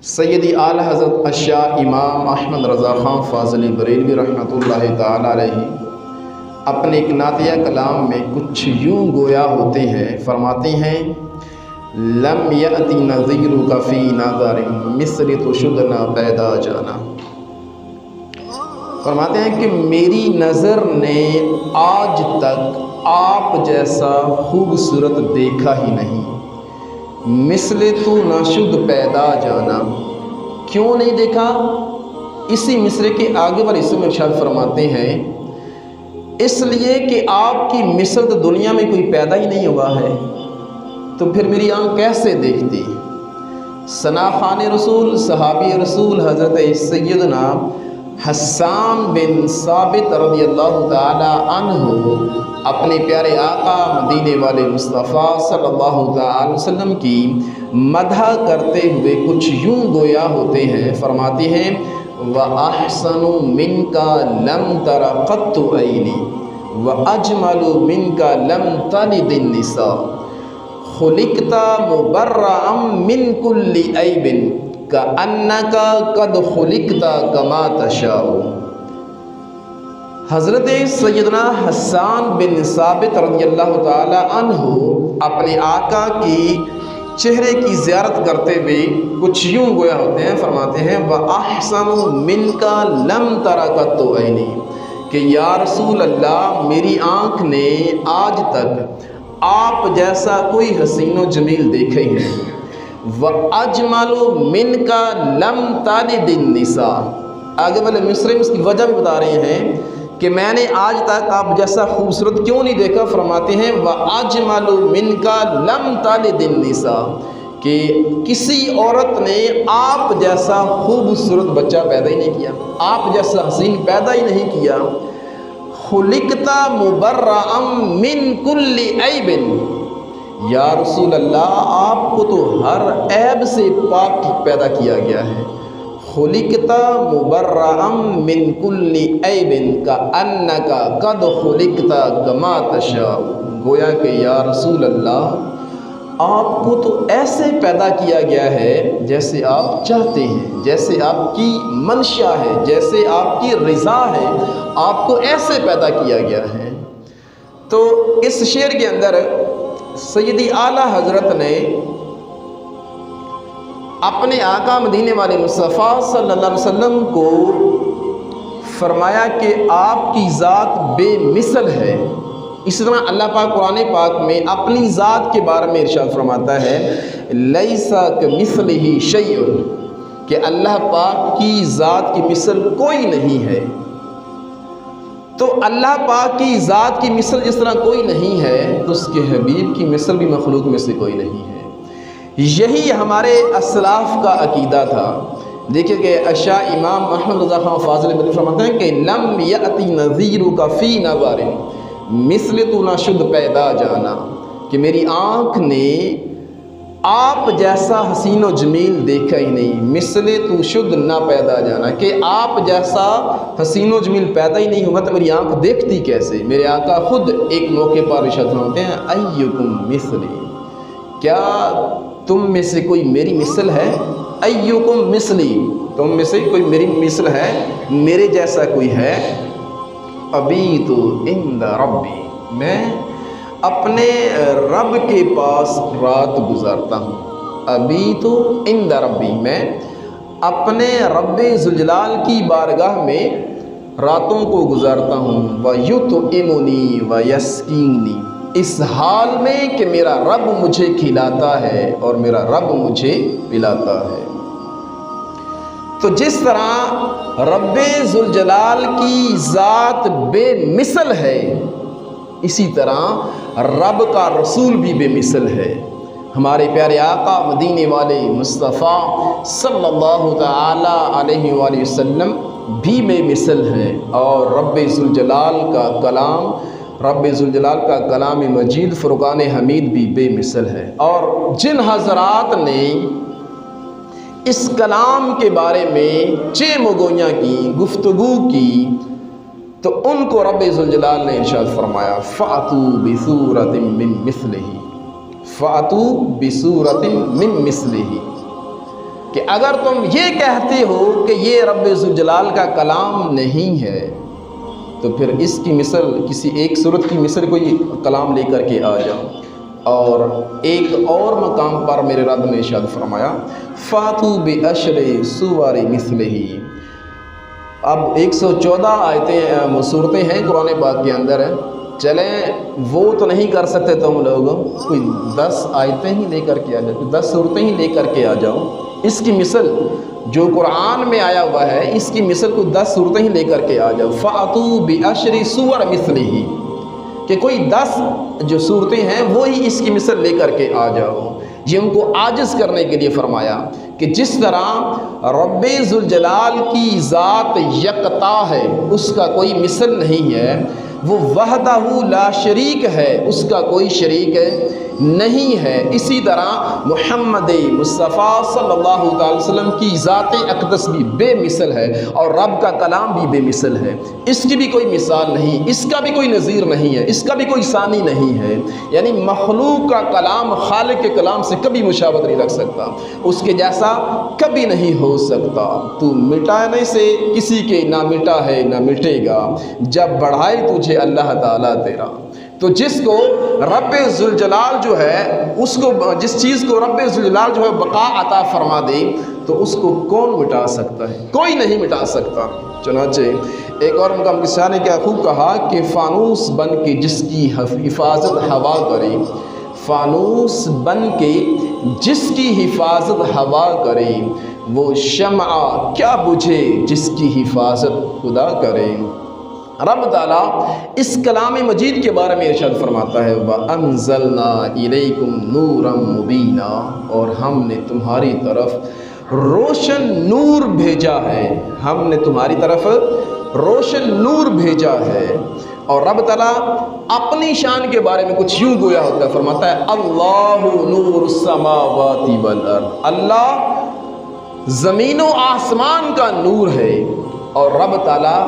سیدی اعلیٰ حضرت اشاہ امام احمد رضا خان فاضلی بریلوی رحمۃ اللہ تعالیٰ علیہ اپنے ایک نعتیہ کلام میں کچھ یوں گویا ہوتے ہیں، فرماتے ہیں لم یأتی نظیرک فی نظر مثل تشدنا پیدا جانا۔ فرماتے ہیں کہ میری نظر نے آج تک آپ جیسا خوبصورت دیکھا ہی نہیں، مثل تو نشد پیدا جانا۔ کیوں نہیں دیکھا؟ اسی مصرے کے آگے والے حصے میں ارشاد فرماتے ہیں اس لیے کہ آپ کی مثل تو دنیا میں کوئی پیدا ہی نہیں ہوا ہے، تو پھر میری آنکھ کیسے دیکھتی؟ ثنا خوان رسول صحابی رسول حضرت سیدنا حسان بن ثابت رضی اللہ تعالی عنہ اپنے پیارے آقا مدینے والے مصطفیٰ صلی اللہ تعالی وسلم کی مدح کرتے ہوئے کچھ یوں گویا ہوتے ہیں، فرماتے ہیں وَأَحْسَنُ مِنْكَ لَمْ تَرَ قَطُّ عَيْنِي وَأَجْمَلُ مِنْكَ لَمْ تَلِدِ النِّسَاءُ خُلِقْتَ مُبَرَّأً مِنْ كُلِّ عَيْبٍ كَأَنَّكَ قَدْ خُلِقْتَ كَمَا تَشَاءُ۔ حضرت سیدنا حسان بن ثابت رضی اللہ تعالی عنہ اپنے آقا کی چہرے کی زیارت کرتے ہوئے کچھ یوں گویا ہوتے ہیں، فرماتے ہیں وَأَحْسَنُ مِنْكَ لَمْ تَرَ قَطُّ عَيْنِي کہ یا رسول اللہ میری آنکھ نے آج تک آپ جیسا کوئی حسین و جمیل دیکھے ہی نہیں۔ وَأَجْمَلُ مِنْكَ لَمْ تَلِدِ النِّسَاءُ، آگے والے مصرے میں اس کی وجہ بھی بتا رہے ہیں کہ میں نے آج تک آپ جیسا خوبصورت کیوں نہیں دیکھا، فرماتے ہیں وَأَجْمَلُ مِنْكَ لَمْ تَلِدِ النِّسَاءُ کہ کسی عورت نے آپ جیسا خوبصورت بچہ پیدا ہی نہیں کیا، آپ جیسا حسین پیدا ہی نہیں کیا۔ خُلِقْتَ مُبَرَّأً مِنْ كُلِّ عَيْبٍ، یا رسول اللہ آپ کو تو ہر عیب سے پاک پیدا کیا گیا ہے۔ خُلِقْتَ مُبَرَّأً مِنْ كُلِّ عَيْبٍ كَأَنَّكَ قَدْ خُلِقْتَ كَمَا تَشَاءُ، گویا کہ یا رسول اللہ آپ کو تو ایسے پیدا کیا گیا ہے جیسے آپ چاہتے ہیں، جیسے آپ کی منشا ہے، جیسے آپ کی رضا ہے، آپ کو ایسے پیدا کیا گیا ہے۔ تو اس شعر کے اندر سیدی اعلیٰ حضرت نے اپنے آقا مدینے والے مصطفیٰ صلی اللہ علیہ وسلم کو فرمایا کہ آپ کی ذات بے مثل ہے۔ اسی طرح اللہ پاک قرآن پاک میں اپنی ذات کے بارے میں ارشاد فرماتا ہے لیس کمثلہ شیء کہ اللہ پاک کی ذات کی مثل کوئی نہیں ہے۔ تو اللہ پاک کی ذات کی مثل جس طرح کوئی نہیں ہے تو اس کے حبیب کی مثل بھی مخلوق میں سے کوئی نہیں ہے۔ یہی ہمارے اسلاف کا عقیدہ تھا۔ دیکھیں کہ اشاہ امام احمد رضا خان فاضلی بریلوی فرماتے ہیں کہ لم یأتی نظیرک فی نظر مثل تو نشد پیدا جانا کہ میری آنکھ نے آپ جیسا حسین و جمیل دیکھا ہی نہیں، مثل تو شد نہ پیدا جانا کہ آپ جیسا حسین و جمیل پیدا ہی نہیں ہوا تو میری آنکھ دیکھتی کیسے؟ میرے آقا خود ایک موقع پر ارشاد فرماتے ہیں ایکم مثلی، کیا تم میں سے کوئی میری مثل ہے؟ ایکم مثلی، تم میں سے کوئی میری مثل ہے، میرے جیسا کوئی ہے؟ ابھی تو عند ربی، میں اپنے رب کے پاس رات گزارتا ہوں۔ ابھی تو عند ربی، میں اپنے رب ذوالجلال کی بارگاہ میں راتوں کو گزارتا ہوں۔ وَيُطْعِمُنِي وَيَسْقِينِي، اس حال میں کہ میرا رب مجھے کھلاتا ہے اور میرا رب مجھے پلاتا ہے۔ تو جس طرح رب ذوالجلال کی ذات بے مثل ہے، اسی طرح رب کا رسول بھی بے مثل ہے۔ ہمارے پیارے آقا مدینے والے مصطفیٰ صلی اللہ تعالی علیہ وآلہ وسلم بھی بے مثل ہیں، اور رب ذوالجلال کا کلام مجید فرقان حمید بھی بے مثل ہے۔ اور جن حضرات نے اس کلام کے بارے میں مگویاں کی، گفتگو کی، تو ان کو رب ذوالجلال نے ارشاد فرمایا فَأْتُوا بِصُورَةٍ مِّن مِّثْلِهِ، فَأْتُوا بِصُورَةٍ مِّن مِّثْلِهِ، کہ اگر تم یہ کہتے ہو کہ یہ رب ذوالجلال کا کلام نہیں ہے تو پھر اس کی مثل کسی ایک صورت کی مثل کوئی کلام لے کر کے آ جاؤ۔ اور ایک اور مقام پر میرے رب نے ارشاد فرمایا فاتو بعشر سور مثلہ۔ اب 114 آیتیں صورتیں ہیں قرآن پاک کے اندر، چلیں وہ تو نہیں کر سکتے تم لوگ، کوئی 10 آیتیں ہی لے کر کے آ جاؤ، 10 صورتیں ہی لے کر کے آ جاؤ، اس کی مثل جو قرآن میں آیا ہوا ہے اس کی مثل کو 10 صورتیں ہی لے کر کے آ جاؤ۔ فَأْتُوا بِعَشْرِ سُوَرَ مِثْلِهِ، کہ کوئی 10 جو صورتیں ہیں وہی اس کی مثل لے کر کے آ جاؤ۔ یہ ان کو عاجز کرنے کے لیے فرمایا کہ جس طرح رب ذوالجلال کی ذات یکتا ہے، اس کا کوئی مثل نہیں ہے، وہ وحدہ لا شریک ہے، اس کا کوئی شریک نہیں ہے، اسی طرح محمد مصطفیٰ صلی اللہ علیہ وسلم کی ذات اقدس بھی بے مثل ہے اور رب کا کلام بھی بے مثل ہے، اس کی بھی کوئی مثال نہیں، اس کا بھی کوئی نظیر نہیں ہے، اس کا بھی کوئی ثانی نہیں ہے۔ یعنی مخلوق کا کلام خالق کے کلام سے کبھی مشابہت نہیں رکھ سکتا، اس کے جیسا کبھی نہیں ہو سکتا۔ تو مٹانے سے کسی کے نہ مٹا ہے نہ مٹے گا، جب بڑھائے تجھے اللہ تعالیٰ تیرا۔ تو جس کو رب ذوالجلال جو ہے، اس کو جس چیز کو رب ذوالجلال جو ہے بقا عطا فرما دے تو اس کو کون مٹا سکتا ہے؟ کوئی نہیں مٹا سکتا۔ چنانچہ ایک اور مقام کسی نے کیا خوب کہا کہ فانوس بن کے جس کی حفاظت ہوا کرے، فانوس بن کے جس کی حفاظت ہوا کرے، وہ شمع کیا بجھے جس کی حفاظت خدا کرے۔ رب تعالیٰ اس کلام مجید کے بارے میں ارشاد فرماتا ہے وَأَنزَلْنَا إِلَيْكُمْ نُورًا مُبِينًا، اور ہم نے تمہاری طرف روشن نور بھیجا ہے، ہم نے تمہاری طرف روشن نور بھیجا ہے۔ اور رب تعالیٰ اپنی شان کے بارے میں کچھ یوں گویا ہوتا ہے، فرماتا ہے اللہ نور السماوات والارض، اللہ زمین و آسمان کا نور ہے۔ اور رب تعالیٰ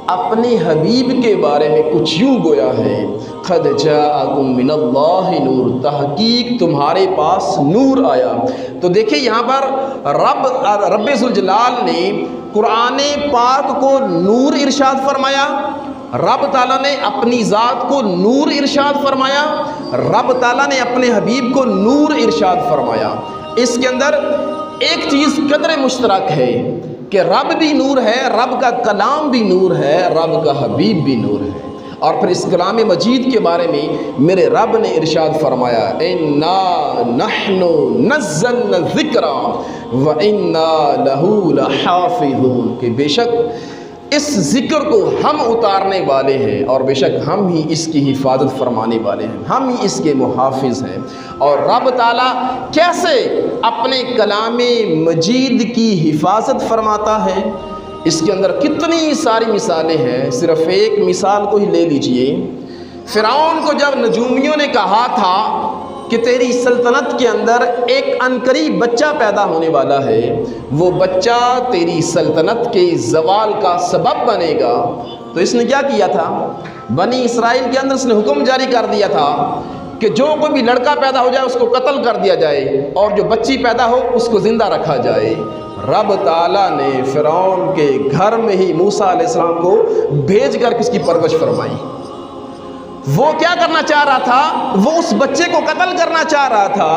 اپنے حبیب کے بارے میں کچھ یوں گویا ہے قد جاءکم من اللہ نور، تحقیق تمہارے پاس نور آیا۔ تو دیکھیں یہاں پر رب ذوالجلال نے قرآن پاک کو نور ارشاد فرمایا، رب تعالیٰ نے اپنی ذات کو نور ارشاد فرمایا، رب تعالیٰ نے اپنے حبیب کو نور ارشاد فرمایا۔ اس کے اندر ایک چیز قدر مشترک ہے کہ رب بھی نور ہے، رب کا کلام بھی نور ہے، رب کا حبیب بھی نور ہے۔ اور پھر اس کلام مجید کے بارے میں میرے رب نے ارشاد فرمایا اِنَّا نَحْنُ نَزَّلْنَا الذِّكْرَ وَإِنَّا لَهُ لَحَافِظُونَ، کہ بے شک اس ذکر کو ہم اتارنے والے ہیں اور بے شک ہم ہی اس کی حفاظت فرمانے والے ہیں، ہم ہی اس کے محافظ ہیں۔ اور رب تعالیٰ کیسے اپنے کلام مجید کی حفاظت فرماتا ہے، اس کے اندر کتنی ساری مثالیں ہیں، صرف ایک مثال کو ہی لے لیجئے۔ فرعون کو جب نجومیوں نے کہا تھا کہ تیری سلطنت کے اندر ایک عنقریب بچہ پیدا ہونے والا ہے، وہ بچہ تیری سلطنت کے زوال کا سبب بنے گا، تو اس نے کیا کیا تھا؟ بنی اسرائیل کے اندر اس نے حکم جاری کر دیا تھا کہ جو کوئی بھی لڑکا پیدا ہو جائے اس کو قتل کر دیا جائے اور جو بچی پیدا ہو اس کو زندہ رکھا جائے۔ رب تعالیٰ نے فرعون کے گھر میں ہی موسیٰ علیہ السلام کو بھیج کر کس کی پرورش فرمائی۔ وہ کیا کرنا چاہ رہا تھا؟ وہ اس بچے کو قتل کرنا چاہ رہا تھا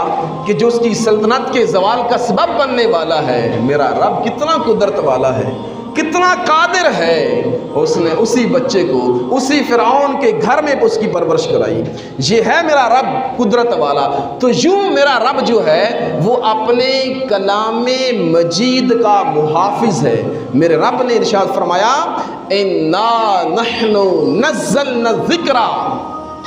کہ جو اس کی سلطنت کے زوال کا سبب بننے والا ہے۔ میرا رب کتنا قدرت والا ہے، کتنا قادر ہے، اس نے اسی بچے کو اسی فرعون کے گھر میں اس کی پرورش کرائی۔ یہ ہے میرا رب قدرت والا۔ تو یوں میرا رب جو ہے وہ اپنے کلام مجید کا محافظ ہے۔ میرے رب نے ارشاد فرمایا اِنَّا نَحْنُ نَزَّلْنَا الذِّكْرَ،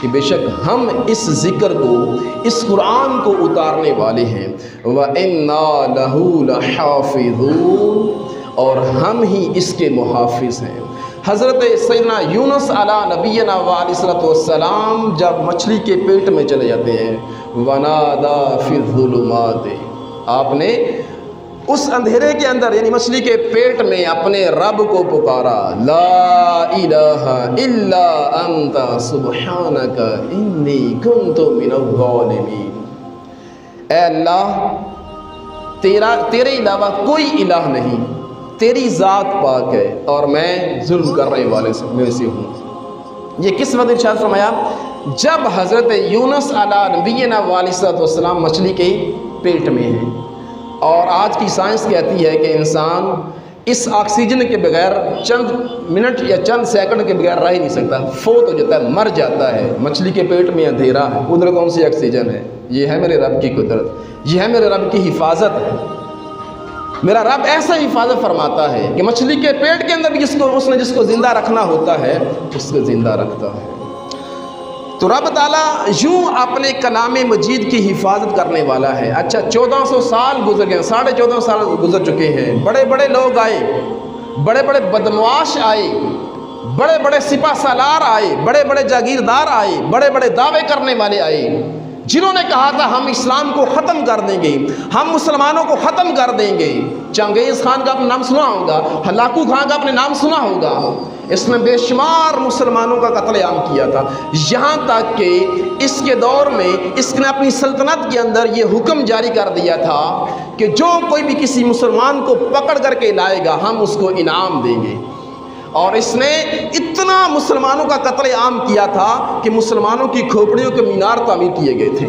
کہ بے شک ہم اس ذکر کو، اس قرآن کو اتارنے والے ہیں، وَإِنَّا لَهُ لَحَافِظُونَ، اور ہم ہی اس کے محافظ ہیں۔ حضرت سیدنا یونس علیہ نبینا علیہ الصلوۃ والسلام جب مچھلی کے پیٹ میں چلے جاتے ہیں، وَنَادَى فِي الظُّلُمَاتِ، آپ نے اس اندھیرے کے اندر یعنی مچھلی کے پیٹ میں اپنے رب کو پکارا، لا الہ الا انت سبحانک انی کنت من الظالمین، اے اللہ تیرے علاوہ کوئی الہ نہیں، تیری ذات پاک ہے اور میں ظلم کرنے والے میں سے ہوں۔ یہ کس وقت ارشاد فرمایا؟ جب حضرت یونس علیہ نبینا علیہ السلام مچھلی کے پیٹ میں ہیں، اور آج کی سائنس کہتی ہے کہ انسان اس آکسیجن کے بغیر چند منٹ یا چند سیکنڈ کے بغیر رہ ہی نہیں سکتا، فوت ہو جاتا ہے، مر جاتا ہے۔ مچھلی کے پیٹ میں اندھیرا ہے، ادھر کون سی آکسیجن ہے؟ یہ ہے میرے رب کی قدرت، یہ ہے میرے رب کی حفاظت۔ میرا رب ایسا حفاظت فرماتا ہے کہ مچھلی کے پیٹ کے اندر بھی جس کو زندہ رکھنا ہوتا ہے اس کو زندہ رکھتا ہے۔ تو رب تعالیٰ یوں اپنے کلام مجید کی حفاظت کرنے والا ہے۔ اچھا 1400 سال گزر گئے، 14.5 سال گزر چکے ہیں، بڑے بڑے لوگ آئے، بڑے بڑے بدمعاش آئے، بڑے بڑے سپہ سالار آئے، بڑے بڑے جاگیردار آئے، بڑے بڑے دعوے کرنے والے آئے، جنہوں نے کہا تھا ہم اسلام کو ختم کر دیں گے، ہم مسلمانوں کو ختم کر دیں گے۔ چنگیز خان کا اپنا نام سنا ہوگا، ہلاکو خان کا اپنے نام سنا ہوگا، اس نے بے شمار مسلمانوں کا قتل عام کیا تھا، یہاں تک کہ اس کے دور میں اس نے اپنی سلطنت کے اندر یہ حکم جاری کر دیا تھا کہ جو کوئی بھی کسی مسلمان کو پکڑ کر کے لائے گا ہم اس کو انعام دیں گے۔ اور اس نے اتنا مسلمانوں کا قتل عام کیا تھا کہ مسلمانوں کی کھوپڑیوں کے مینار تعمیر کیے گئے تھے،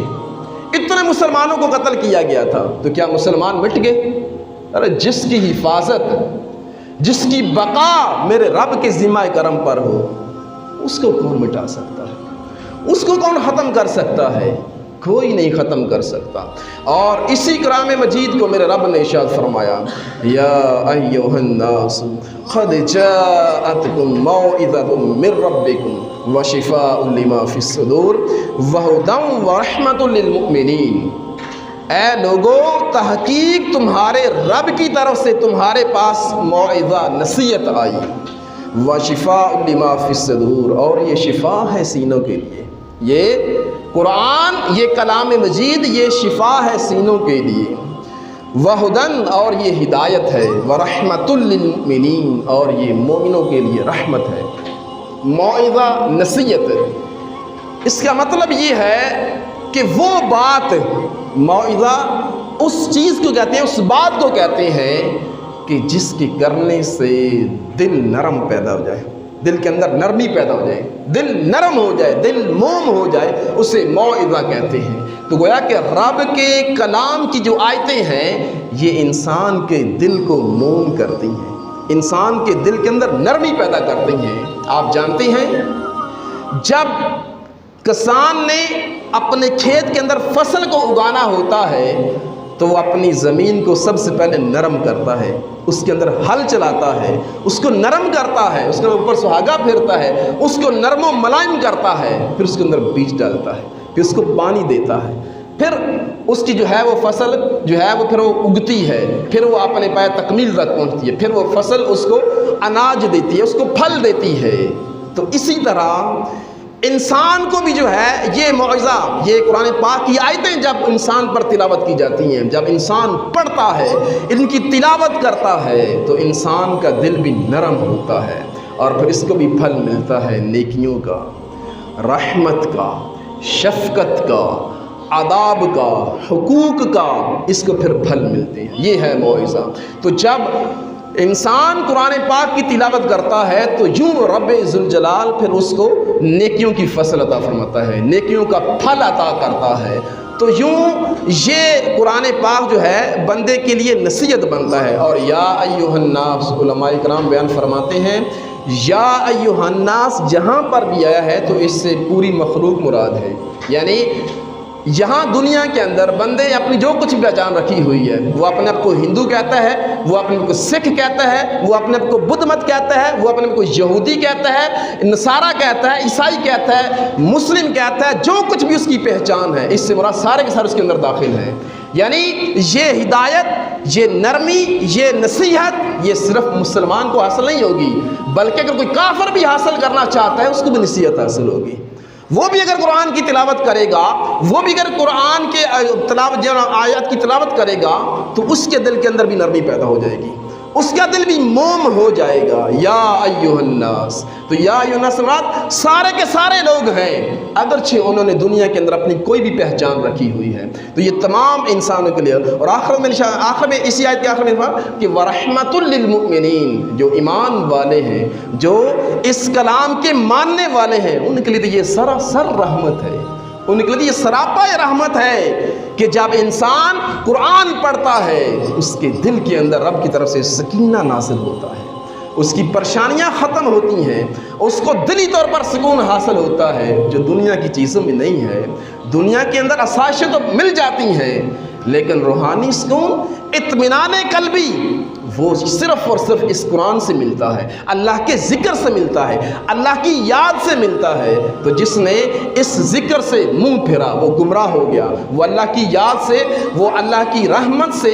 اتنے مسلمانوں کو قتل کیا گیا تھا۔ تو کیا مسلمان مٹ گئے؟ ارے جس کی حفاظت، جس کی بقا میرے رب کے ذمہ کرم پر ہو، اس کو کون مٹا سکتا ہے؟ اس کو کون ختم کر سکتا ہے؟ کوئی نہیں ختم کر سکتا۔ اور اسی کلام مجید کو میرے رب نے ارشاد فرمایا، یا ایھا الناس قد جاءتکم موعظۃ من ربکم وشفاء لما فی الصدور وہدی ورحمۃ للمؤمنین۔ اے لوگو، تحقیق تمہارے رب کی طرف سے تمہارے پاس موعظہ نصیحت آئی، وشفاء لما فی الصدور، اور یہ شفا ہے سینوں کے لیے۔ یہ قرآن، یہ کلام مجید، یہ شفا ہے سینوں کے لیے، وہدن، اور یہ ہدایت ہے، ورحمۃ للمؤمنین، اور یہ مومنوں کے لیے رحمت ہے۔ موعظہ نصیحت، اس کا مطلب یہ ہے کہ وہ بات، موعظہ اس چیز کو کہتے ہیں، اس بات کو کہتے ہیں کہ جس کے کرنے سے دل نرم پیدا ہو جائے، دل کے اندر نرمی پیدا ہو جائے، دل نرم ہو جائے، دل موم ہو جائے، اسے موعظہ کہتے ہیں۔ تو گویا کہ رب کے کلام کی جو آیتیں ہیں یہ انسان کے دل کو موم کرتی ہیں، انسان کے دل کے اندر نرمی پیدا کرتی ہیں۔ آپ جانتے ہیں جب کسان نے اپنے کھیت کے اندر فصل کو اگانا ہوتا ہے تو وہ اپنی زمین کو سب سے پہلے نرم کرتا ہے، اس کے اندر ہل چلاتا ہے، اس کو نرم کرتا ہے، اس کے اوپر سہاگا پھیرتا ہے، اس کو نرم و ملائم کرتا ہے، پھر اس کے اندر بیج ڈالتا ہے، پھر اس کو پانی دیتا ہے، پھر اس کی جو ہے وہ فصل جو ہے وہ پھر وہ اگتی ہے، پھر وہ اپنے پائے تکمیل تک پہنچتی ہے، پھر وہ فصل اس کو اناج دیتی ہے، اس کو پھل دیتی ہے۔ تو اسی طرح انسان کو بھی جو ہے یہ موعظہ، یہ قرآن پاک کی آیتیں جب انسان پر تلاوت کی جاتی ہیں، جب انسان پڑھتا ہے، ان کی تلاوت کرتا ہے، تو انسان کا دل بھی نرم ہوتا ہے، اور پھر اس کو بھی پھل ملتا ہے نیکیوں کا، رحمت کا، شفقت کا، عذاب کا، حقوق کا، اس کو پھر پھل ملتے ہیں۔ یہ ہے موعظہ۔ تو جب انسان قرآن پاک کی تلاوت کرتا ہے تو یوں رب ذوالجلال پھر اس کو نیکیوں کی فصل عطا فرماتا ہے، نیکیوں کا پھل عطا کرتا ہے۔ تو یوں یہ قرآن پاک جو ہے بندے کے لیے نصیحت بنتا ہے۔ اور یا ایھا الناس، علماء کرام بیان فرماتے ہیں یا ایھا الناس جہاں پر بھی آیا ہے تو اس سے پوری مخلوق مراد ہے، یعنی یہاں دنیا کے اندر بندے اپنی جو کچھ بھی پہچان رکھی ہوئی ہے، وہ اپنے آپ کو ہندو کہتا ہے، وہ اپنے آپ کو سکھ کہتا ہے، وہ اپنے آپ کو بدھ مت کہتا ہے، وہ اپنے آپ کو یہودی کہتا ہے، نصارہ کہتا ہے، عیسائی کہتا ہے، مسلم کہتا ہے، جو کچھ بھی اس کی پہچان ہے، اس سے مراد سارے کے سارے اس کے اندر داخل ہیں۔ یعنی یہ ہدایت، یہ نرمی، یہ نصیحت، یہ صرف مسلمان کو حاصل نہیں ہوگی، بلکہ اگر کوئی کافر بھی حاصل کرنا چاہتا ہے اس کو بھی نصیحت حاصل ہوگی۔ وہ بھی اگر قرآن کی تلاوت کرے گا، وہ بھی اگر قرآن کے تلاوت آیات کی تلاوت کرے گا تو اس کے دل کے اندر بھی نرمی پیدا ہو جائے گی، اس کا دل بھی موم ہو جائے گا۔ یا ایھا الناس، تو یا ایھا الناس مراد سارے کے سارے لوگ ہیں، اگرچہ انہوں نے دنیا کے اندر اپنی کوئی بھی پہچان رکھی ہوئی ہے، تو یہ تمام انسانوں کے لیے۔ اور آخر میں اسی آیت کے آخر میں کہا کہ وَرَحْمَةٌ لِّلْمُؤْمِنِينَ، جو ایمان والے ہیں، جو اس کلام کے ماننے والے ہیں، ان کے لیے تو یہ سراسر رحمت ہے، ان کے لیے یہ سراپا رحمت ہے کہ جب انسان قرآن پڑھتا ہے اس کے دل کے اندر رب کی طرف سے سکینہ نازل ہوتا ہے، اس کی پریشانیاں ختم ہوتی ہیں، اس کو دلی طور پر سکون حاصل ہوتا ہے جو دنیا کی چیزوں میں نہیں ہے۔ دنیا کے اندر آسائشیں تو مل جاتی ہیں، لیکن روحانی سکون، اطمینان قلبی، وہ صرف اور صرف اس قرآن سے ملتا ہے، اللہ کے ذکر سے ملتا ہے، اللہ کی یاد سے ملتا ہے۔ تو جس نے اس ذکر سے منہ پھیرا وہ گمراہ ہو گیا، وہ اللہ کی یاد سے، وہ اللہ کی رحمت سے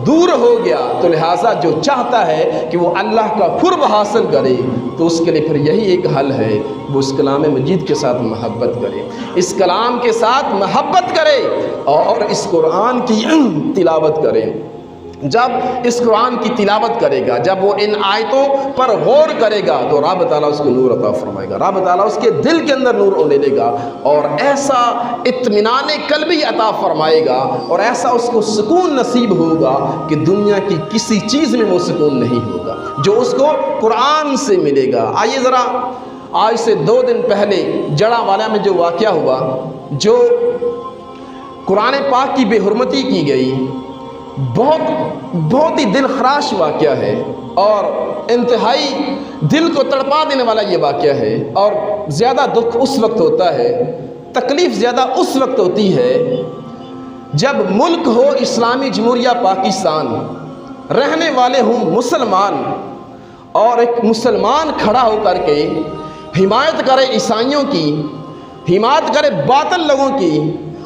دور ہو گیا۔ تو لہٰذا جو چاہتا ہے کہ وہ اللہ کا قرب حاصل کرے تو اس کے لیے پھر یہی ایک حل ہے، وہ اس کلام مجید کے ساتھ محبت کرے، اس کلام کے ساتھ محبت کرے اور اس قرآن کی تلاوت کرے۔ جب اس قرآن کی تلاوت کرے گا، جب وہ ان آیتوں پر غور کرے گا تو رب تعالیٰ اس کو نور عطا فرمائے گا، رب تعالیٰ اس کے دل کے اندر نور لے لے گا اور ایسا اطمینان قلبی عطا فرمائے گا اور ایسا اس کو سکون نصیب ہوگا کہ دنیا کی کسی چیز میں وہ سکون نہیں ہوگا جو اس کو قرآن سے ملے گا۔ آئیے ذرا آج سے 2 دن پہلے جڑا والا میں جو واقعہ ہوا، جو قرآن پاک کی بے حرمتی کی گئی، بہت ہی دل خراش واقعہ ہے اور انتہائی دل کو تڑپا دینے والا یہ واقعہ ہے۔ اور زیادہ دکھ اس وقت ہوتا ہے، تکلیف زیادہ اس وقت ہوتی ہے جب ملک ہو اسلامی جمہوریہ پاکستان، رہنے والے ہوں مسلمان، اور ایک مسلمان کھڑا ہو کر کے حمایت کرے عیسائیوں کی، حمایت کرے باطل لوگوں کی،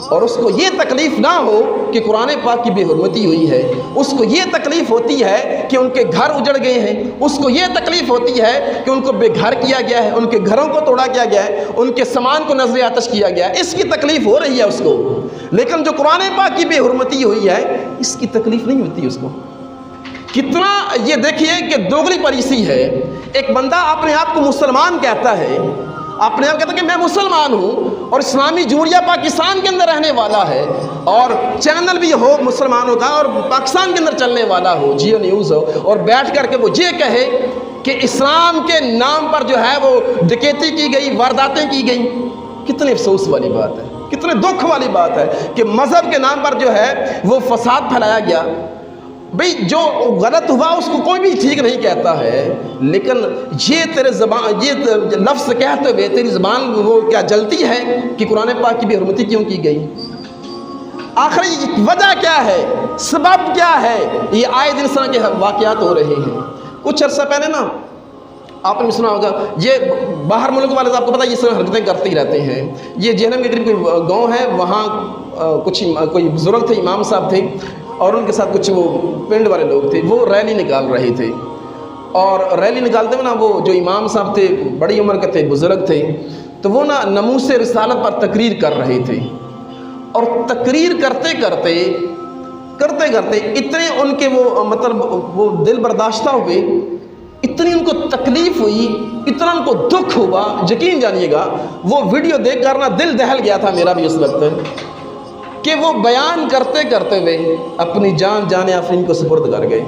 اور اس کو یہ تکلیف نہ ہو کہ قرآن پاک کی بے حرمتی ہوئی ہے، اس کو یہ تکلیف ہوتی ہے کہ ان کے گھر اجڑ گئے ہیں، اس کو یہ تکلیف ہوتی ہے کہ ان کو بے گھر کیا گیا ہے، ان کے گھروں کو توڑا کیا گیا ہے، ان کے سامان کو نذر آتش کیا گیا ہے، اس کی تکلیف ہو رہی ہے اس کو۔ لیکن جو قرآن پاک کی بے حرمتی ہوئی ہے اس کی تکلیف نہیں ہوتی اس کو۔ کتنا یہ دیکھیے کہ دوغلی پریسی ہے، ایک بندہ اپنے آپ کو مسلمان کہتا ہے، اپنے آپ کہتا ہے کہ میں مسلمان ہوں اور اسلامی جمہوریہ پاکستان کے اندر رہنے والا ہے، اور چینل بھی ہو مسلمانوں کا اور پاکستان کے اندر چلنے والا ہو، جیو نیوز ہو، اور بیٹھ کر کے وہ یہ کہے کہ اسلام کے نام پر جو ہے وہ ڈکیتی کی گئی، وارداتیں کی گئیں۔ کتنے افسوس والی بات ہے، کتنے دکھ والی بات ہے کہ مذہب کے نام پر جو ہے وہ فساد پھیلایا گیا۔ بھئی جو غلط ہوا اس کو کوئی بھی ٹھیک نہیں کہتا ہے، لیکن یہ تیرے زبان، یہ لفظ کہتے ہوئے تیری زبان وہ کیا جلتی ہے کہ قرآن پاک کی بے حرمتی کیوں کی گئی؟ آخر وجہ کیا ہے، سبب کیا ہے؟ یہ آئے دن اس طرح کے واقعات ہو رہے ہیں۔ کچھ عرصہ پہلے نا آپ نے سنا ہوگا، یہ باہر ملک والے آپ کو پتہ ہے یہ سب حرکتیں کرتے ہی رہتے ہیں۔ یہ جہنم کے قریب کوئی گاؤں ہے، وہاں کوئی بزرگ تھے، امام صاحب تھے، اور ان کے ساتھ کچھ وہ پنڈ والے لوگ تھے، وہ ریلی نکال رہے تھے، اور ریلی نکالتے ہوئے نا وہ جو امام صاحب تھے بڑی عمر کے تھے، بزرگ تھے، تو وہ نا ناموس رسالت پر تقریر کر رہے تھے، اور تقریر کرتے کرتے اتنے ان کے وہ مطلب وہ دل برداشتہ ہوئے، اتنی ان کو تکلیف ہوئی، اتنا ان کو دکھ ہوا، یقین جانیے گا وہ ویڈیو دیکھ کر نا دل دہل گیا تھا میرا بھی اس وقت، کہ وہ بیان کرتے ہوئے اپنی جان آفرین کو سپرد کر گئے۔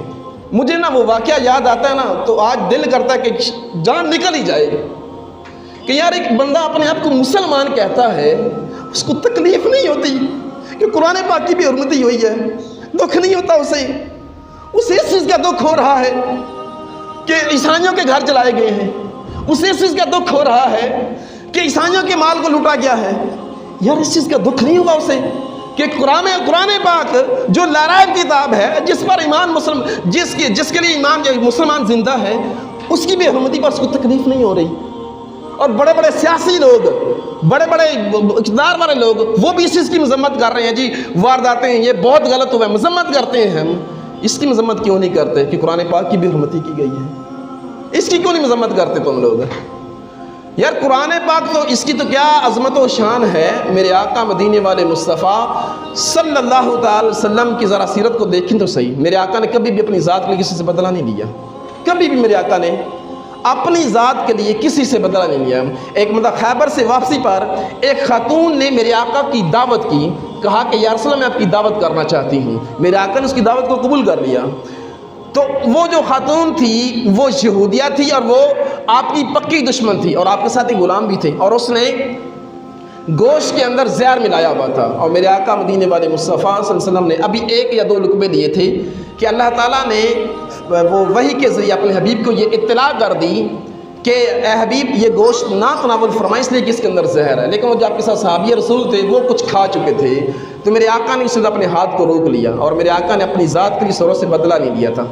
مجھے نا وہ واقعہ یاد آتا ہے نا تو آج دل کرتا ہے کہ جان نکل ہی جائے کہ یار ایک بندہ اپنے آپ کو مسلمان کہتا ہے، اس کو تکلیف نہیں ہوتی کہ قرآن پاک کی بھی حرمتی ہوئی ہے، دکھ نہیں ہوتا اسے اس چیز کا دکھ ہو رہا ہے کہ عیسائیوں کے گھر جلائے گئے ہیں، اسے اس چیز کا دکھ ہو رہا ہے کہ عیسائیوں کے مال کو لوٹا گیا ہے۔ یار اس چیز کا دکھ نہیں ہوا اسے کہ قرآن پاک جو لارائب کتاب ہے، جس پر ایمان جس کے لیے ایمان مسلمان زندہ ہے، اس کی بے حرمتی پر اس کو تکلیف نہیں ہو رہی۔ اور بڑے بڑے سیاسی لوگ، بڑے بڑے اقتدار والے لوگ وہ بھی اس چیز کی مذمت کر رہے ہیں، جی وارداتیں یہ بہت غلط ہوا ہے، مذمت کرتے ہیں ہم۔ اس کی مذمت کیوں نہیں کرتے کہ قرآن پاک کی بے حرمتی کی گئی ہے؟ اس کی کیوں نہیں مذمت کرتے تم لوگ؟ یار قرآن پاک تو اس کی تو کیا عظمت و شان ہے. میرے آقا مدینے والے مصطفیٰ صلی اللہ تعالی وسلم کی ذرا سیرت کو دیکھیں تو صحیح. میرے آقا نے کبھی بھی اپنی ذات کے لیے کسی سے بدلہ نہیں لیا. کبھی بھی میرے آقا نے اپنی ذات کے لیے کسی سے بدلہ نہیں لیا. ایک مطلب خیبر سے واپسی پر ایک خاتون نے میرے آقا کی دعوت کی, کہا کہ یا رسول اللہ میں آپ کی دعوت کرنا چاہتی ہوں. میرے آقا نے اس کی دعوت کو قبول کر لیا. تو وہ جو خاتون تھی وہ یہودیہ تھی اور وہ آپ کی پکی دشمن تھی, اور آپ کے ساتھ ایک غلام بھی تھے, اور اس نے گوشت کے اندر زہر ملایا ہوا تھا. اور میرے آقا مدینے والے مصطفیٰ صلی اللہ علیہ وسلم نے ابھی 1 یا 2 لقمے لیے تھے کہ اللہ تعالیٰ نے وہ وحی کے ذریعے اپنے حبیب کو یہ اطلاع کر دی کہ اے حبیب یہ گوشت نہ تناول فرمائے اس لیے کہ اس کے اندر زہر ہے. لیکن وہ جو آپ کے ساتھ صحابی رسول تھے وہ کچھ کھا چکے تھے, تو میرے آقا نے اس سے اپنے ہاتھ کو روک لیا, اور میرے آقا نے اپنی ذات کے لیے سروں سے بدلہ نہیں لیا تھا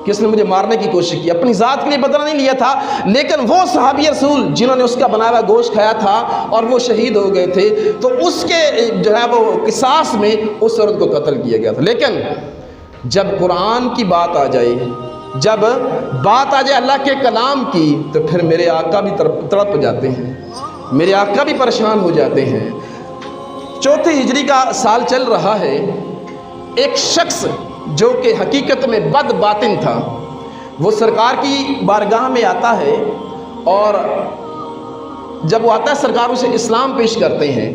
کہ اس نے مجھے مارنے کی کوشش کی. اپنی ذات کے لیے بدلہ نہیں لیا تھا, لیکن وہ صحابی رسول جنہوں نے اس کا بنایا ہوا گوشت کھایا تھا اور وہ شہید ہو گئے تھے, تو اس کے جو ہے وہ قصاص میں اس عورت کو قتل کیا گیا تھا. لیکن جب قرآن کی بات آ جائے, جب بات آ جائے اللہ کے کلام کی, تو پھر میرے آقا بھی تڑپ جاتے ہیں, میرے آقا بھی پریشان ہو جاتے ہیں. 4 ہجری کا سال چل رہا ہے. ایک شخص جو کہ حقیقت میں بد باطن تھا, وہ سرکار کی بارگاہ میں آتا ہے, اور جب وہ آتا ہے سرکار اسے اسلام پیش کرتے ہیں,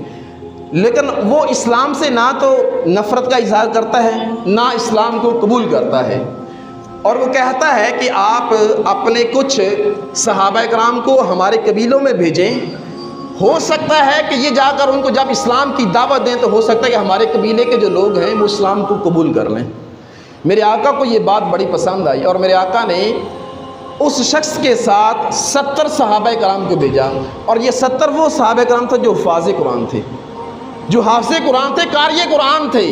لیکن وہ اسلام سے نہ تو نفرت کا اظہار کرتا ہے نہ اسلام کو قبول کرتا ہے, اور وہ کہتا ہے کہ آپ اپنے کچھ صحابہ کرام کو ہمارے قبیلوں میں بھیجیں, ہو سکتا ہے کہ یہ جا کر ان کو جب اسلام کی دعوت دیں تو ہو سکتا ہے کہ ہمارے قبیلے کے جو لوگ ہیں وہ اسلام کو قبول کر لیں. میرے آقا کو یہ بات بڑی پسند آئی, اور میرے آقا نے اس شخص کے ساتھ 70 صحابہ کرام کو بھیجا, اور یہ 70 وہ صحابہ کرام تھے جو حفاظ قرآن تھے, جو حافظ قرآن تھے, قاری قرآن تھے.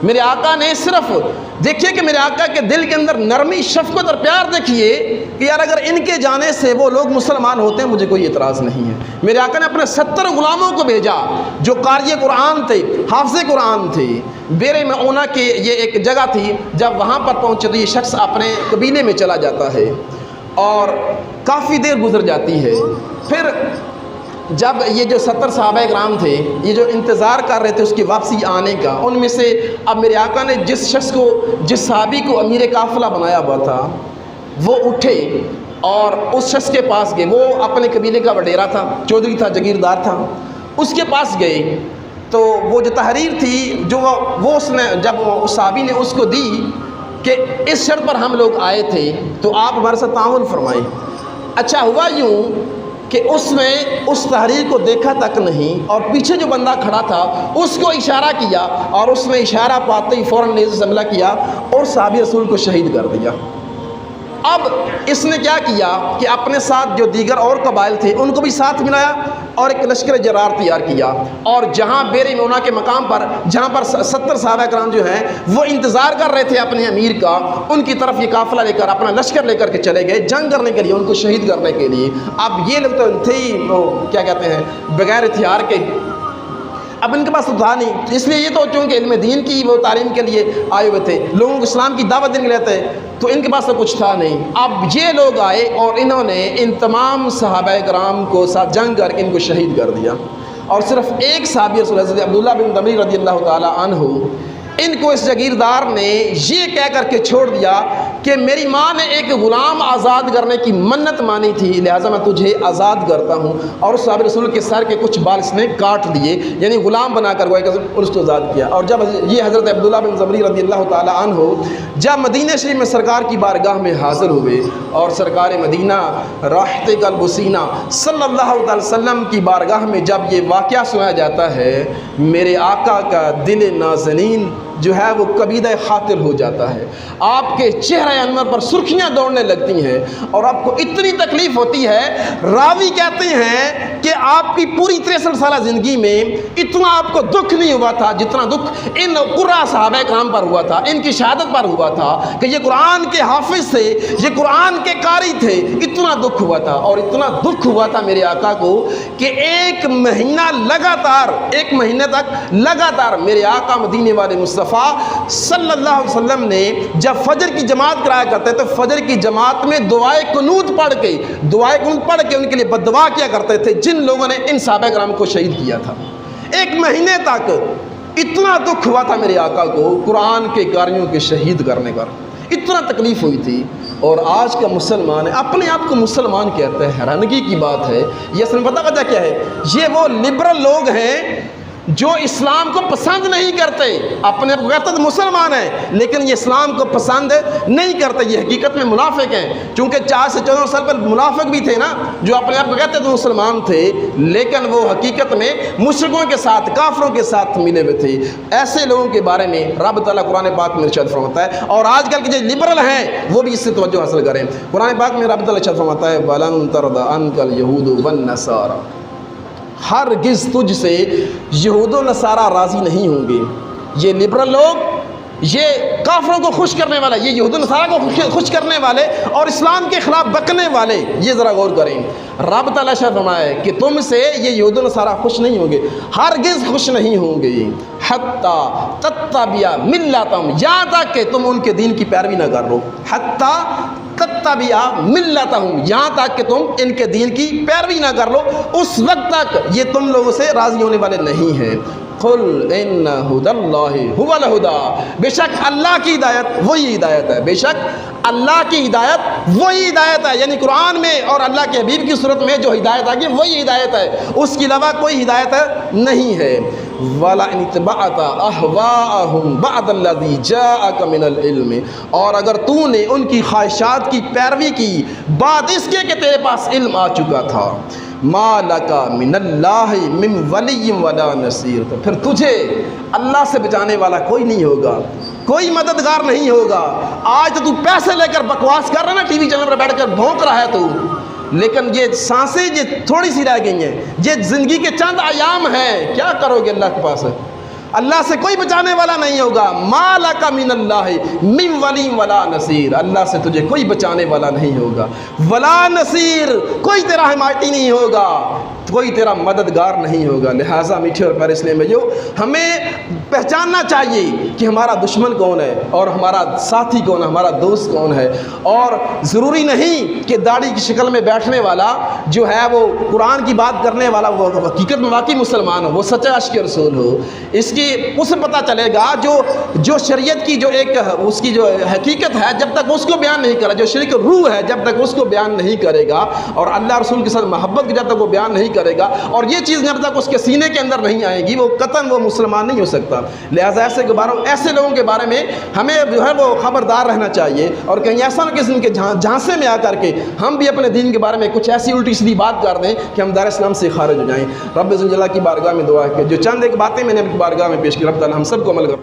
میرے آقا نے صرف دیکھیے کہ میرے آقا کے دل کے اندر نرمی, شفقت اور پیار دیکھیے کہ یار اگر ان کے جانے سے وہ لوگ مسلمان ہوتے ہیں مجھے کوئی اعتراض نہیں ہے. میرے آقا نے اپنے 70 غلاموں کو بھیجا جو قاری قرآن تھے, حافظ قرآن تھے. بیرے معونہ کے یہ ایک جگہ تھی, جب وہاں پر پہنچے تو یہ شخص اپنے قبیلے میں چلا جاتا ہے, اور کافی دیر گزر جاتی ہے. پھر جب یہ جو 70 صحابہ کرام تھے یہ جو انتظار کر رہے تھے اس کی واپسی آنے کا, ان میں سے اب میرے آقا نے جس شخص کو, جس صحابی کو امیر قافلہ بنایا ہوا تھا, وہ اٹھے اور اس شخص کے پاس گئے. وہ اپنے قبیلے کا وڈیرا تھا, چودھری تھا, جگیردار تھا. اس کے پاس گئے تو وہ جو تحریر تھی جو وہ اس نے جب اس صحابی نے اس کو دی کہ اس شرط پر ہم لوگ آئے تھے تو آپ ہمارے ساتھ تعاون فرمائیں. اچھا ہوا یوں کہ اس نے اس تحریر کو دیکھا تک نہیں, اور پیچھے جو بندہ کھڑا تھا اس کو اشارہ کیا, اور اس نے اشارہ پاتے ہی فوراً نیزے سے حملہ کیا اور صحابی رسول کو شہید کر دیا. اب اس نے کیا کیا کہ اپنے ساتھ جو دیگر اور قبائل تھے ان کو بھی ساتھ ملایا اور ایک لشکر جرار تیار کیا, اور جہاں بیر معونہ کے مقام پر جہاں پر 70 صحابہ کرام جو ہیں وہ انتظار کر رہے تھے اپنے امیر کا, ان کی طرف یہ قافلہ لے کر اپنا لشکر لے کر کے چلے گئے جنگ کرنے کے لیے, ان کو شہید کرنے کے لیے. اب یہ لوگ تو تھے ہی وہ کیا کہتے ہیں بغیر ہتھیار کے, اب ان کے پاس تو تھا نہیں, اس لیے یہ تو چونکہ علم دین کی وہ تعلیم کے لیے آئے ہوئے تھے, لوگوں کو اسلام کی دعوت دینے کے لیے تھے, تو ان کے پاس تو کچھ تھا نہیں. اب یہ لوگ آئے اور انہوں نے ان تمام صحابہ کرام کو ساتھ جنگ کر کے ان کو شہید کر دیا, اور صرف ایک صحابی رسول حضرت عبداللہ بن دمری رضی اللہ تعالی عنہ, ان کو اس جگیردار نے یہ کہہ کر کے چھوڑ دیا کہ میری ماں نے ایک غلام آزاد کرنے کی منت مانی تھی, لہٰذا میں تجھے آزاد کرتا ہوں. اور اس صحابی رسول کے سر کے کچھ بال اس نے کاٹ دیے, یعنی غلام بنا کر وہ اس کو آزاد کیا. اور جب یہ حضرت عبداللہ بن زمری رضی اللہ تعالی عنہ جب مدینہ شریف میں سرکار کی بارگاہ میں حاضر ہوئے, اور سرکار مدینہ راحت قلب و سینہ صلی اللہ علیہ وسلم کی بارگاہ میں جب یہ واقعہ سنایا جاتا ہے, میرے آقا کا دل نازنین جو ہے وہ کبیدہ خاطر ہو جاتا ہے. آپ کے چہرہ انور پر سرخیاں دوڑنے لگتی ہیں, اور آپ کو اتنی تکلیف ہوتی ہے. راوی کہتے ہیں کہ آپ کی پوری 63 سالہ زندگی میں اتنا آپ کو دکھ نہیں ہوا تھا جتنا دکھ ان قرہ صحابہ کرام پر ہوا تھا, ان کی شہادت پر ہوا تھا کہ یہ قرآن کے حافظ تھے, یہ قرآن کے قاری تھے. اتنا دکھ ہوا تھا, اور اتنا دکھ ہوا تھا میرے آقا کو کہ 1 مہینہ لگاتار, 1 مہینے تک لگاتار میرے آقا مدینے والے مصطفیٰ مصطفیٰ صلی اللہ علیہ وسلم نے جب فجر کی جماعت کرایا کرتے تو فجر کی جماعت میں دعائے قنوت پڑھ کے ان کے لیے بد دعا کیا کرتے تھے جن لوگوں نے ان صحابہ کرام کو شہید کیا تھا۔ 1 مہینے تک اتنا دکھ ہوا تھا میرے آقا کو قرآن کے قاریوں کے شہید کرنے پر، اتنا تکلیف ہوئی تھی۔ اور آج کا مسلمان اپنے آپ کو مسلمان کہتا ہے، حیرانگی کی بات ہے۔ یہ اصل میں پتہ وجہ کیا ہے؟ یہ وہ لبرل لوگ ہیں جو اسلام کو پسند نہیں کرتے، اپنے آپ کو کہتے ہیں مسلمان ہیں لیکن یہ اسلام کو پسند نہیں کرتے، یہ حقیقت میں منافق ہیں۔ چونکہ 4 سے 14 سال پر منافق بھی تھے نا، جو اپنے آپ کو کہتے تھے مسلمان تھے لیکن وہ حقیقت میں مشرکوں کے ساتھ، کافروں کے ساتھ ملے ہوئے تھے۔ ایسے لوگوں کے بارے میں رب تعالیٰ قرآن پاک میں ارشاد فرماتا ہے، اور آج کل کے جو لبرل ہیں وہ بھی اس سے توجہ حاصل کریں۔ قرآن پاک میں رب تعالیٰ ارشاد فرماتا ہے وَلَن تَرْضَ عَنْكَ الْيَهُودُ وَالنَّصَارَى، ہرگز تجھ سے یہود و نصارہ راضی نہیں ہوں گے۔ یہ لبرل لوگ، یہ کافروں کو خوش کرنے والے، یہ یہود و نصارہ کو خوش کرنے والے اور اسلام کے خلاف بکنے والے، یہ ذرا غور کریں۔ رب تعالیٰ شاہ فرمایا کہ تم سے یہ یہود و نصارہ خوش نہیں ہوں گے، ہرگز خوش نہیں ہوں گے، حتیٰ تتبع ملتہم، یہاں تک کہ تم ان کے دین کی پیروی نہ کر لو، حتیٰ تتبع ملتہم، یہاں تک کہ تم ان کے دین کی پیروی نہ کر لو، اس وقت تک یہ تم لوگوں سے راضی ہونے والے نہیں ہیں۔ قل ان ھدی اللہ ھو الھدی، بے شک اللہ کی ہدایت وہی ہدایت ہے، بے شک اللہ کی ہدایت وہی ہدایت ہے، یعنی قرآن میں اور اللہ کے حبیب کی صورت میں جو ہدایت آگی وہی ہدایت ہے، اس کے علاوہ کوئی ہدایت نہیں ہے۔ وَلَئِنِ اتَّبَعْتَ أَهْوَاءَهُمْ بَعْدَ الَّذِي جَاءَكَ مِنَ الْعِلْمِ، اور اگر تو نے ان کی خواہشات کی پیروی کی بعد اس کے کہ تیرے پاس علم آ چکا تھا، مَا لَكَ مِنَ اللَّهِ مِنْ وَلِيٍّ وَلَا نَصِيرٍ، تو پھر تجھے اللہ سے بچانے والا کوئی نہیں ہوگا، کوئی مددگار نہیں ہوگا۔ آج تو پیسے لے کر بکواس کر رہا ہے نا، ٹی وی چینل پر بیٹھ کر بھونک رہا ہے تو، لیکن یہ سانسیں یہ تھوڑی سی رہ گئی ہیں، یہ زندگی کے چند ایام ہیں، کیا کرو گے اللہ کے پاس؟ اللہ سے کوئی بچانے والا نہیں ہوگا۔ ما لک من اللہ من ولی ولا نصیر، اللہ سے تجھے کوئی بچانے والا نہیں ہوگا، ولا نصیر، کوئی تیرا حمایتی نہیں ہوگا، کوئی تیرا مددگار نہیں ہوگا۔ لہٰذا میٹھے اور پیارے اسلام بھائیو، ہمیں پہچاننا چاہیے کہ ہمارا دشمن کون ہے اور ہمارا ساتھی کون ہے، ہمارا دوست کون ہے، اور ضروری نہیں کہ داڑھی کی شکل میں بیٹھنے والا جو ہے وہ قرآن کی بات کرنے والا وہ حقیقت میں واقعی مسلمان ہو، وہ سچا عاشق رسول ہو۔ اس کی اسے پتہ چلے گا جو شریعت کی جو ایک اس کی جو حقیقت ہے، جب تک اس کو بیان نہیں کرے، جو شریعت روح ہے جب تک اس کو بیان نہیں کرے گا، اور اللہ رسول کے ساتھ محبت کی جب تک وہ بیان نہیں کرے گا، اور یہ چیز جب تک اس کے سینے کے اندر نہیں آئے گی، وہ قطعاً وہ مسلمان نہیں ہو سکتا۔ لہٰذا ایسے لوگوں کے بارے میں ہمیں جو ہے وہ خبردار رہنا چاہیے، اور کہیں ایسا نہ کسی کے جھانسے میں آ کر کے ہم بھی اپنے دین کے بارے میں کچھ ایسی الٹی سیدھی بات کر دیں کہ ہم دار اسلام سے خارج ہو جائیں۔ رب عزوجل کی بارگاہ میں دعا ہے کہ جو چند ایک باتیں میں نے اپنی بارگاہ میں پیش کی، رب تعالیٰ ہم سب کو عمل کر